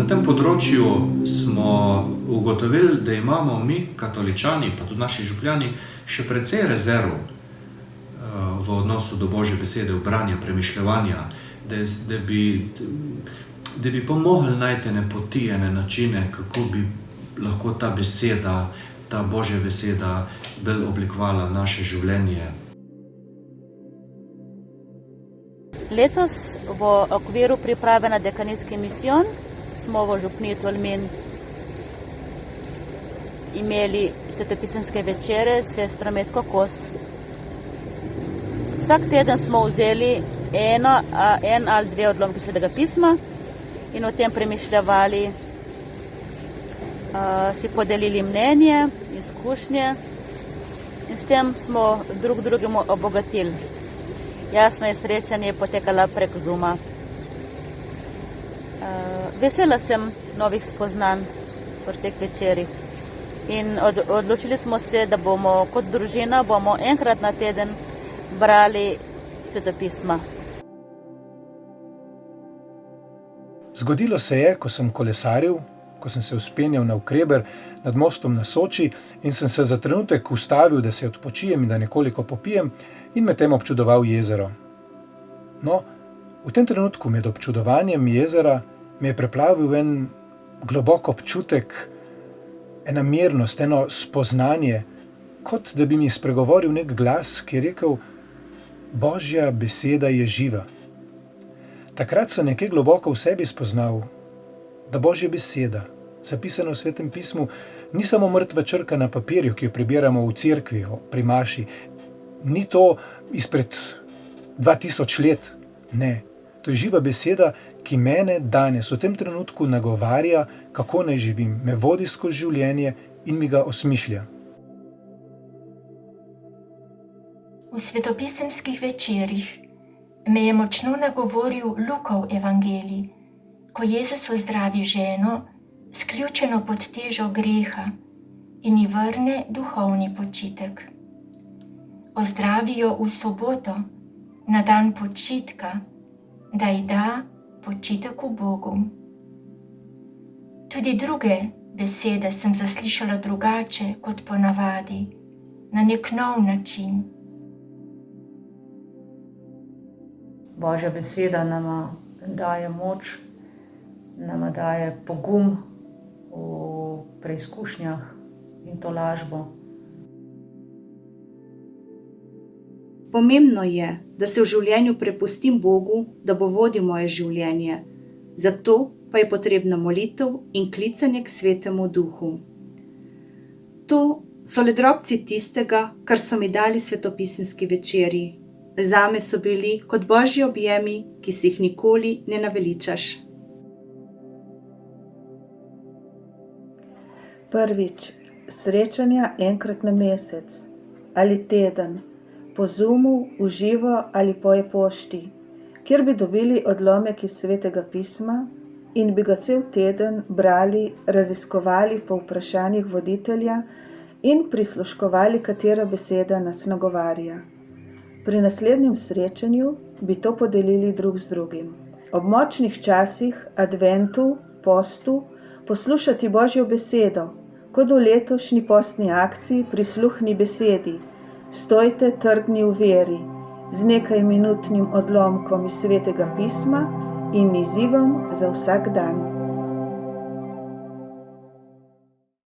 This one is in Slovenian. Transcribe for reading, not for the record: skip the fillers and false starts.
tem področju smo ugotovili, da imamo mi, katoličani, pa tudi naši župljani, še precej rezerv v odnosu do Božje besede, v branja, premišljevanja, da bi pomogli najti ene poti, ene načine, kako bi lahko ta beseda, ta Božja beseda bolj oblikovala naše življenje. Letos v okviru priprave na dekanijski misijon smo v župniji Tolmin imeli svetopisemske večere s sestro Metko Kos. Vsak teden smo vzeli en ali dve odlomki Svetega pisma in o tem premišljavali, si podelili mnenje, izkušnje in s tem smo drug drugemu obogatili. Jasno je, srečanje potekala prek Zooma. Vesela sem novih spoznanj pri teh večerih in odločili smo se, da bomo kot družina enkrat na teden brali svetopisma. Zgodilo se je, ko sem kolesaril, ko sem se vzpenjal na Kreber nad mostom na Soči in sem se za trenutek ustavil, da se odpočijem in da nekoliko popijem in medtem občudoval jezero. No, v tem trenutku med občudovanjem jezera me je preplavil en globok občutek, ena mirnost, eno spoznanje, kot da bi mi spregovoril nek glas, ki je rekel: Božja beseda je živa. Takrat sem nekaj globoko v sebi spoznal, da Božja beseda, zapisana v Svetem pismu, ni samo mrtva črka na papirju, ki jo prebiramo v cerkvi, pri maši. Ni to izpred 2000 let. Ne, to je živa beseda, ki mene danes, v tem trenutku nagovarja, kako naj živim, me vodi skozi življenje in mi ga osmišlja. V svetopisemskih večerih me je močno nagovoril Lukov evangelij, ko Jezus ozdravi ženo, sključeno pod težo greha, in ji vrne duhovni počitek. Ozdravi jo v soboto, na dan počitka, da ji da počitek v Bogu. Tudi druge besede sem zaslišala drugače kot ponavadi, na nek nov način. Božja beseda nama daje moč, nama daje pogum v preizkušnjah in tolažbo. Pomembno je, da se v življenju prepustim Bogu, da bo vodil moje življenje. Zato pa je potrebna molitev in klicanje k Svetemu Duhu. To so le drobci tistega, kar so mi dali svetopisemski večeri. Zame so bili kot Božji objemi, ki si jih nikoli ne naveličaš. Prvič, srečanja enkrat na mesec ali teden, po Zoomu, v živo ali po e-pošti, kjer bi dobili odlomek iz Svetega pisma in bi ga cel teden brali, raziskovali po vprašanjih voditelja in prisluškovali, katera beseda nas nagovarja. Pri naslednjem srečanju bi to podelili drug z drugim. Ob močnih časih, adventu, postu, poslušati Božjo besedo, kot v letošnji postni akciji Prisluhni besedi, stojte trdni v veri, z nekaj minutnim odlomkom iz Svetega pisma in izzivom za vsak dan.